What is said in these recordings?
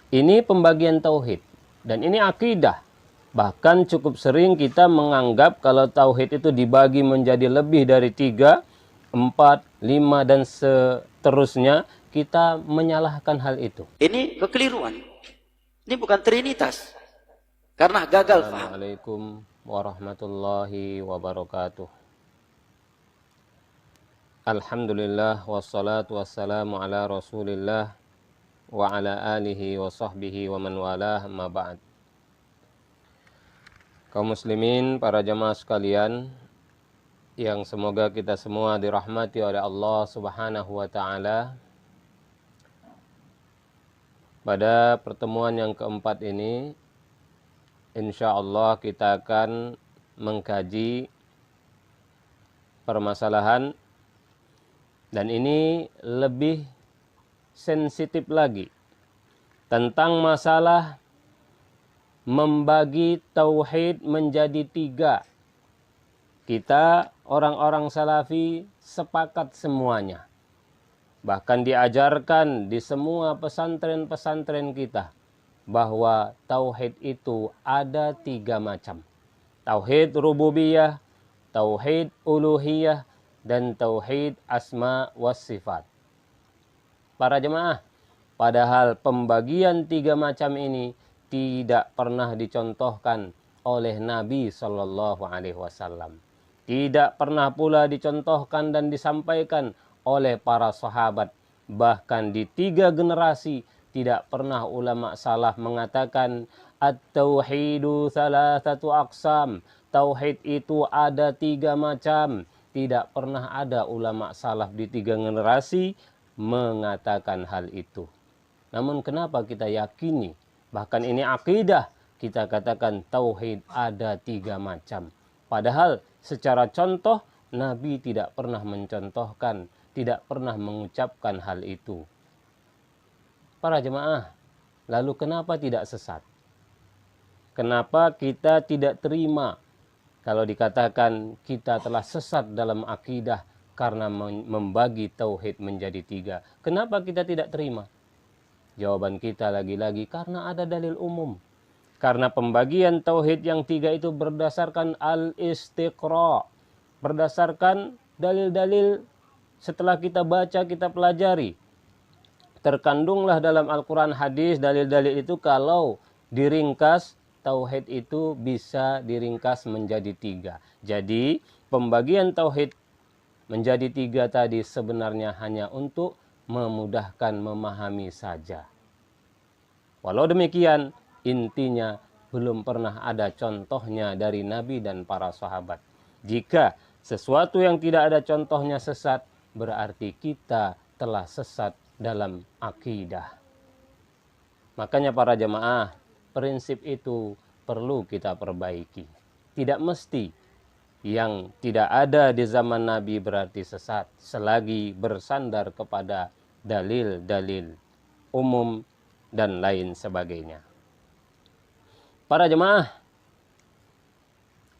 Ini pembagian tauhid dan ini akidah. Bahkan cukup sering kita menganggap kalau tauhid itu dibagi menjadi lebih dari 3, 4, 5 dan seterusnya, kita menyalahkan hal itu. Ini kekeliruan. Ini bukan trinitas. Karena gagal paham. Assalamualaikum warahmatullahi wabarakatuh. Alhamdulillah wassalatu wassalamu ala Rasulillah wa ala alihi wa sahbihi wa man walah, amma ba'd. Kaum muslimin, para jamaah sekalian, yang semoga kita semua dirahmati oleh Allah Subhanahu wa taala. Pada pertemuan yang keempat ini, insya Allah kita akan mengkaji permasalahan, dan ini lebih sensitif lagi, tentang masalah membagi tauhid menjadi 3. Kita orang-orang salafi sepakat semuanya. Bahkan diajarkan di semua pesantren-pesantren kita bahwa tauhid itu ada 3 macam. Tauhid rububiyah, tauhid uluhiyah, dan tauhid asma was sifat. Para jemaah, padahal pembagian 3 macam ini tidak pernah dicontohkan oleh Nabi Shallallahu Alaihi Wasallam. Tidak pernah pula dicontohkan dan disampaikan oleh para sahabat. Bahkan di 3 generasi tidak pernah ulama salaf mengatakan at-tauhidu thalathatu aqsam. Tauhid itu ada 3 macam. Tidak pernah ada ulama salaf di 3 generasi mengatakan hal itu. Namun kenapa kita yakini, bahkan ini akidah, kita katakan tauhid ada 3 macam. Padahal secara contoh Nabi tidak pernah mencontohkan, tidak pernah mengucapkan hal itu. Para jemaah, lalu kenapa tidak sesat? Kenapa kita tidak terima kalau dikatakan kita telah sesat dalam akidah karena membagi tauhid menjadi 3? Kenapa kita tidak terima? Jawaban kita lagi-lagi karena ada dalil umum. Karena pembagian tauhid yang 3 itu berdasarkan al-istiqra, berdasarkan dalil-dalil setelah kita baca, kita pelajari. Terkandunglah dalam Al-Quran, hadis, dalil-dalil itu kalau diringkas, tauhid itu bisa diringkas menjadi 3. Jadi pembagian tauhid menjadi 3 tadi sebenarnya hanya untuk memudahkan memahami saja. Walau demikian, intinya belum pernah ada contohnya dari Nabi dan para sahabat. Jika sesuatu yang tidak ada contohnya sesat, berarti kita telah sesat dalam akidah. Makanya para jemaah, prinsip itu perlu kita perbaiki. Tidak mesti yang tidak ada di zaman Nabi berarti sesat, selagi bersandar kepada dalil-dalil umum dan lain sebagainya. Para jemaah,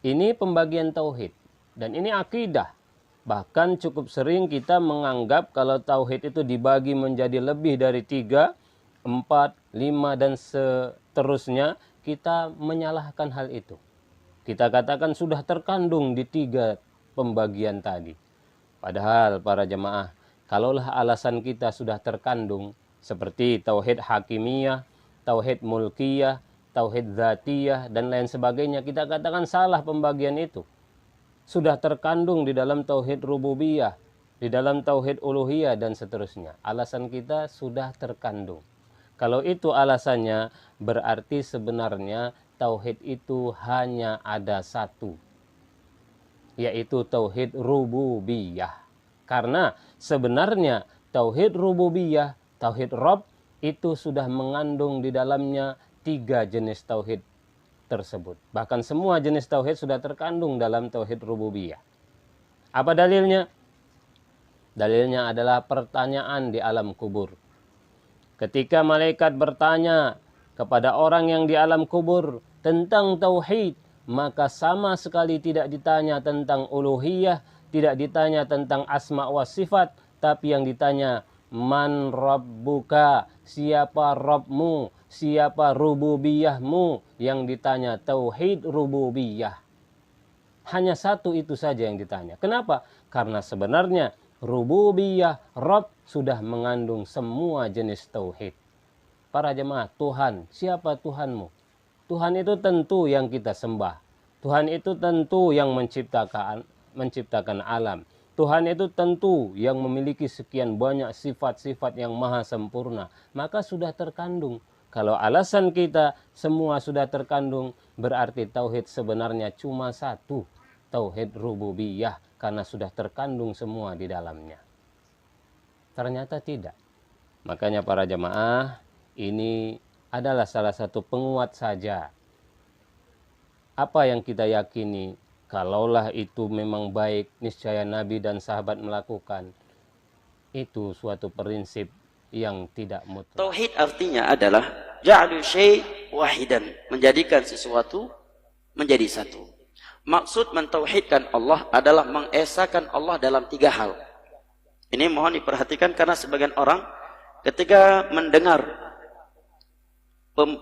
ini pembagian tauhid dan ini akidah. Bahkan cukup sering kita menganggap kalau tauhid itu dibagi menjadi lebih dari 3, 4, 5 dan seterusnya, kita menyalahkan hal itu. Kita katakan sudah terkandung di 3 pembagian tadi. Padahal para jemaah, kalaulah alasan kita sudah terkandung seperti tauhid hakimiyah, tauhid mulkiyah, tauhid dzatiyah dan lain sebagainya, kita katakan salah pembagian itu. Sudah terkandung di dalam tauhid rububiyah, di dalam tauhid uluhiyah dan seterusnya. Alasan kita sudah terkandung. Kalau itu alasannya, berarti sebenarnya tauhid itu hanya ada 1, yaitu tauhid rububiyah. Karena sebenarnya tauhid rububiyah, tauhid Rabb, itu sudah mengandung di dalamnya 3 jenis tauhid tersebut. Bahkan semua jenis tauhid sudah terkandung dalam tauhid rububiyah. Apa dalilnya? Dalilnya adalah pertanyaan di alam kubur. Ketika malaikat bertanya kepada orang yang di alam kubur tentang tauhid, maka sama sekali tidak ditanya tentang uluhiyah, tidak ditanya tentang asma wa sifat, tapi yang ditanya man rabbuka, siapa Rabbmu, siapa rububiyahmu, yang ditanya tauhid rububiyah. Hanya satu itu saja yang ditanya. Kenapa? Karena sebenarnya rububiyah, Rabb, sudah mengandung semua jenis tauhid. Para jemaah, Tuhan, siapa Tuhanmu? Tuhan itu tentu yang kita sembah. Tuhan itu tentu yang menciptakan alam. Tuhan itu tentu yang memiliki sekian banyak sifat-sifat yang maha sempurna. Maka sudah terkandung. Kalau alasan kita semua sudah terkandung, berarti tauhid sebenarnya cuma satu. Tauhid rububiyah, karena sudah terkandung semua di dalamnya. Ternyata tidak. Makanya para jemaah, ini adalah salah satu penguat saja. Apa yang kita yakini, kalaulah itu memang baik, niscaya Nabi dan sahabat melakukan, itu suatu prinsip yang tidak mutlak. Tauhid artinya adalah ja'lu syai' wahidan, menjadikan sesuatu menjadi satu. Maksud mentauhidkan Allah adalah mengesahkan Allah dalam 3 hal. Ini mohon diperhatikan karena sebagian orang ketika mendengar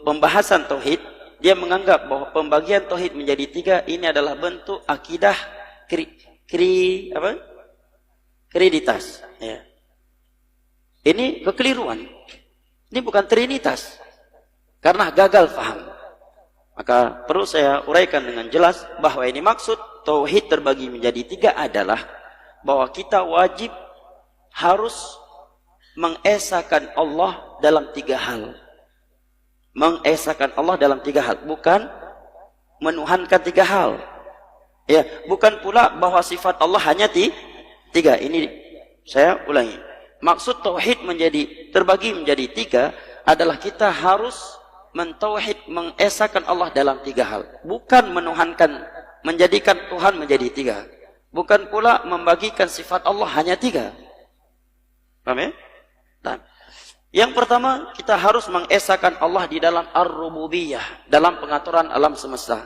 pembahasan tauhid, dia menganggap bahwa pembagian tauhid menjadi 3 ini adalah bentuk akidah kreditas. Ya. Ini kekeliruan. Ini bukan trinitas. Karena gagal faham. Maka perlu saya uraikan dengan jelas bahwa ini maksud tauhid terbagi menjadi 3 adalah bahwa kita wajib harus mengesahkan Allah dalam 3 hal. Mengesahkan Allah dalam 3 hal, bukan menuhankan 3 hal. Ya, bukan pula bahwa sifat Allah hanya 3. Ini saya ulangi. Maksud tauhid terbagi menjadi 3 adalah kita harus mentauhid, mengesahkan Allah dalam 3 hal, bukan menuhankan, menjadikan Tuhan menjadi 3. Bukan pula membagikan sifat Allah hanya 3. Paham ya? Nah, yang pertama, kita harus mengesahkan Allah di dalam ar-rububiyah, dalam pengaturan alam semesta.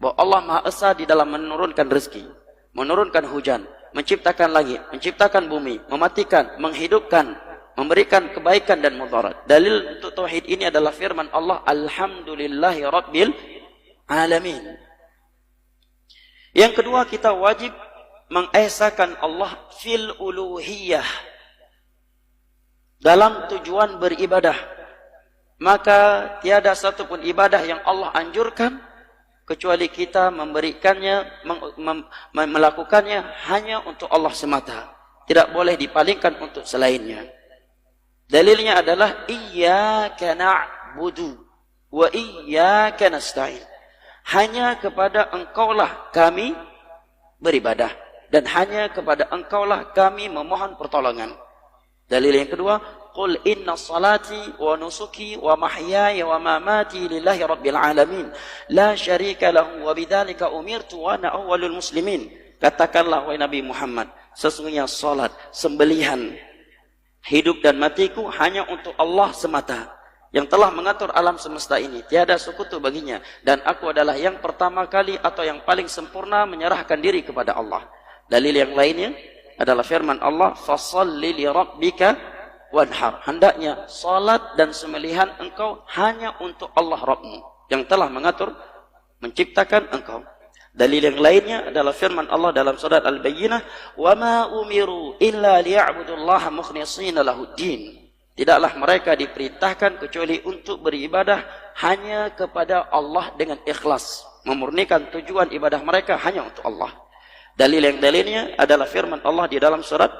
Bahwa Allah Maha Esa di dalam menurunkan rezeki, menurunkan hujan, menciptakan langit, menciptakan bumi, mematikan, menghidupkan, memberikan kebaikan dan mudarat. Dalil untuk tauhid ini adalah firman Allah, Alhamdulillahi Rabbil Alamin. Yang kedua, kita wajib mengesahkan Allah fil uluhiyah, dalam tujuan beribadah. Maka tiada satupun ibadah yang Allah anjurkan kecuali kita memberikannya, melakukannya hanya untuk Allah semata. Tidak boleh dipalingkan untuk selainnya. Dalilnya adalah iyyaka na'budu wa iyyaka nasta'in. Hanya kepada Engkaulah kami beribadah dan hanya kepada Engkaulah kami memohon pertolongan. Dalil yang kedua, qul inna salati wa nusuki wa mahyaya wa mamati lillahi rabbil alamin la syarika lahu wa bidzalika umirtu wa ana awwalul muslimin. Katakanlah wahai Nabi Muhammad, sesungguhnya salat, sembelihan, hidup dan matiku hanya untuk Allah semata, yang telah mengatur alam semesta ini, tiada sekutu baginya, dan aku adalah yang pertama kali atau yang paling sempurna menyerahkan diri kepada Allah. Dalil yang lainnya adalah firman Allah, fasalli li rabbika wanhar. Hendaknya salat dan sembelihan engkau hanya untuk Allah Rabbmu yang telah mengatur, menciptakan engkau. Dalil yang lainnya adalah firman Allah dalam surat Al-Bayyinah, wa ma umiru illa liya'budullaha mukhlishina lahuddin. Tidaklah mereka diperintahkan kecuali untuk beribadah hanya kepada Allah dengan ikhlas, memurnikan tujuan ibadah mereka hanya untuk Allah. Dalil yang dalilnya adalah firman Allah di dalam surat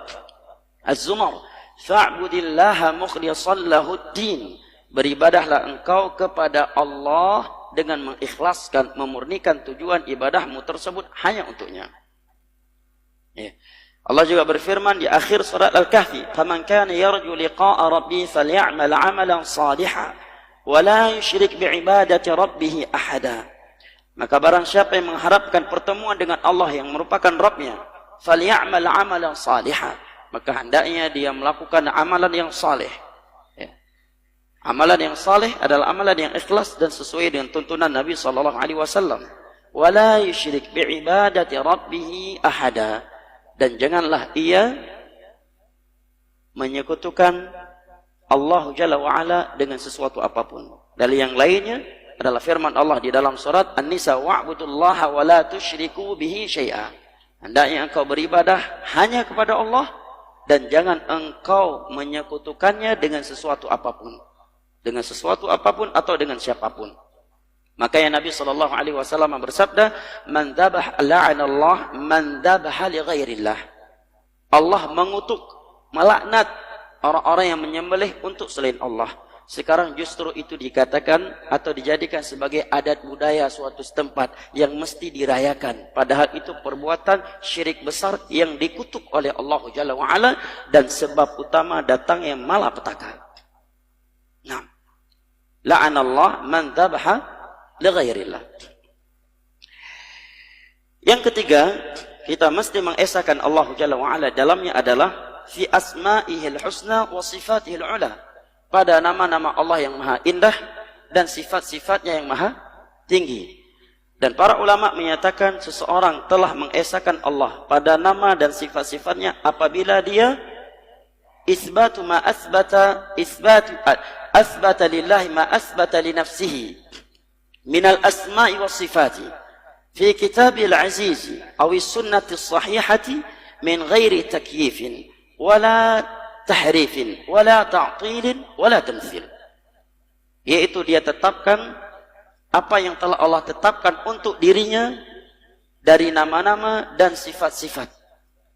Az-Zumar, fa'budillaha mukhlishan lahuddin. Beribadahlah engkau kepada Allah dengan mengikhlaskan, memurnikan tujuan ibadahmu tersebut hanya untuknya. Ya. Allah juga berfirman di akhir surat Al-Kahfi, faman kana yarju liqa'a rabbih falyamal 'amalan shalihan wa la yusyrik bi'ibadati rabbih ahada. Maka barang siapa yang mengharapkan pertemuan dengan Allah yang merupakan Rabbnya, falyamal 'amalan shalihan, maka hendaknya dia melakukan amalan yang saleh. Ya. Amalan yang saleh adalah amalan yang ikhlas dan sesuai dengan tuntunan Nabi sallallahu alaihi wasallam. Wa la yusyrik bi'ibadati rabbih ahada. Dan janganlah ia menyekutukan Allah Jalla wa'ala dengan sesuatu apapun. Dalil yang lainnya adalah firman Allah di dalam surat An-Nisa, wa'budullaha wa la tusyriku bihi syai'a. Hendaknya engkau beribadah hanya kepada Allah dan jangan engkau menyekutukannya dengan sesuatu apapun. Dengan sesuatu apapun atau dengan siapapun. Makanya Nabi SAW bersabda, man dzabah la'anallah man dzabaha li ghairillah. Allah mengutuk, melaknat orang-orang yang menyembelih untuk selain Allah. Sekarang justru itu dikatakan atau dijadikan sebagai adat budaya suatu setempat yang mesti dirayakan. Padahal itu perbuatan syirik besar yang dikutuk oleh Allah Jalla wa'ala dan sebab utama datangnya malapetaka. Nah, la'anallah man dzabaha li ghairillah. Yang ketiga, kita mesti mengesahkan Allah Jalla wa'ala dalamnya adalah fi asma'ihil husna wa sifatihil ula. Pada nama-nama Allah yang maha indah dan sifat-sifatnya yang maha tinggi. Dan para ulama menyatakan seseorang telah mengesahkan Allah pada nama dan sifat-sifatnya apabila dia isbatu ma asbata lillahi ma asbata li nafsihi minal asma'i was sifati fi kitabil azizi awi sunnati sahihati min ghairi takyifin wala tahrifin wala ta'tilin wala tamthil. Yaitu dia tetapkan apa yang telah Allah tetapkan untuk dirinya dari nama-nama dan sifat-sifat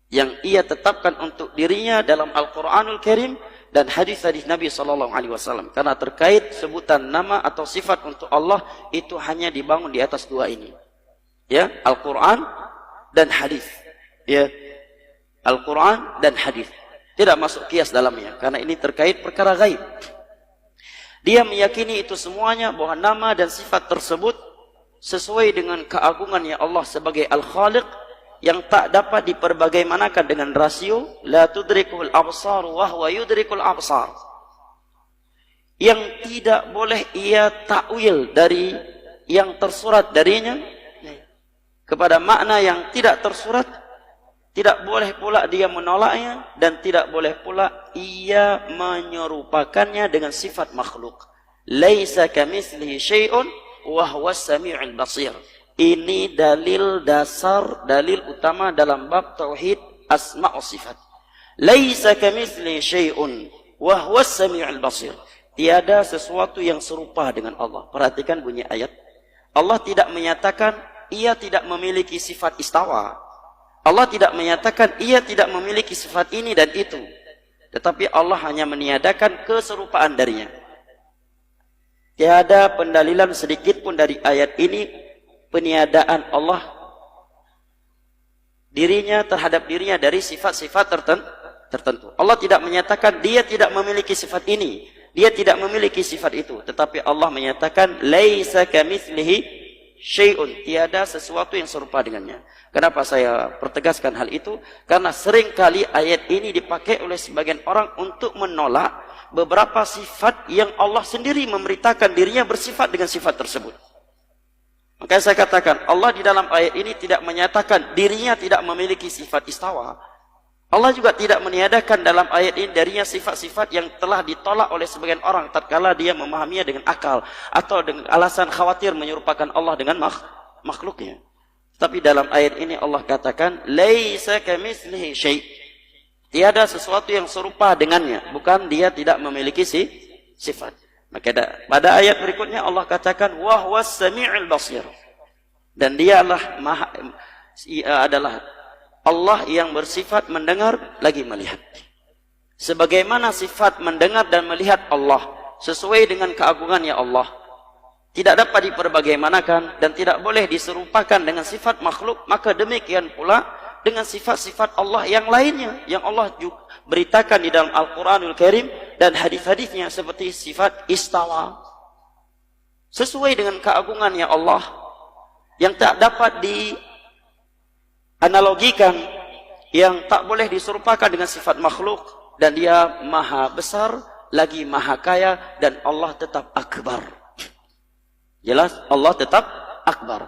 yang ia tetapkan untuk dirinya dalam Al-Qur'anul Karim dan hadis-hadis Nabi SAW. Karena terkait sebutan nama atau sifat untuk Allah itu hanya dibangun di atas dua ini, ya, Al-Quran dan hadis, ya, Al-Quran dan hadis. Tidak masuk kias dalamnya karena ini terkait perkara gaib. Dia meyakini itu semuanya bahwa nama dan sifat tersebut sesuai dengan keagungannya Allah sebagai Al-Khaliq yang tak dapat diperbagaimanakan dengan rasio, la tudrikul absar wa huwa yudrikul absar. Yang tidak boleh ia takwil dari yang tersurat darinya kepada makna yang tidak tersurat. Tidak boleh pula dia menolaknya dan tidak boleh pula ia menyerupakannya dengan sifat makhluk. Laisa kamitslihi syai'un wa huwas samiul basir. Ini dalil dasar, dalil utama dalam bab tauhid asma' wa sifat. Laisa kamitslihi syai'un wa huwas samiul basir. Tiada sesuatu yang serupa dengan Allah. Perhatikan bunyi ayat. Allah tidak menyatakan ia tidak memiliki sifat istawa. Allah tidak menyatakan ia tidak memiliki sifat ini dan itu. Tetapi Allah hanya meniadakan keserupaan darinya. Tiada pendalilan sedikit pun dari ayat ini peniadaan Allah dirinya terhadap dirinya dari sifat-sifat tertentu. Allah tidak menyatakan dia tidak memiliki sifat ini, dia tidak memiliki sifat itu. Tetapi Allah menyatakan laisa kamitslihi syai'un, tiada sesuatu yang serupa dengannya. Kenapa saya pertegaskan hal itu? Karena seringkali ayat ini dipakai oleh sebagian orang untuk menolak beberapa sifat yang Allah sendiri memberitakan dirinya bersifat dengan sifat tersebut. Makanya saya katakan, Allah di dalam ayat ini tidak menyatakan dirinya tidak memiliki sifat istawa. Allah juga tidak meniadakan dalam ayat ini darinya sifat-sifat yang telah ditolak oleh sebagian orang tatkala dia memahaminya dengan akal atau dengan alasan khawatir menyerupakan Allah dengan makhluknya. Tapi dalam ayat ini Allah katakan laisa kamitslihi syai'. Tiada sesuatu yang serupa dengannya, bukan dia tidak memiliki sifat. Maka pada ayat berikutnya Allah katakan wa huwas samiul basir. Dan dialah adalah Allah yang bersifat mendengar lagi melihat. Sebagaimana sifat mendengar dan melihat Allah sesuai dengan keagungannya Allah, tidak dapat diperbagaimanakan dan tidak boleh diserupakan dengan sifat makhluk, maka demikian pula dengan sifat-sifat Allah yang lainnya yang Allah juga beritakan di dalam Al-Quranul Karim dan hadis-hadisnya seperti sifat istawa sesuai dengan keagungannya Allah yang tak dapat dianalogikan, yang tak boleh diserupakan dengan sifat makhluk, dan dia maha besar lagi maha kaya dan Allah tetap akbar. Jelas Allah tetap akbar.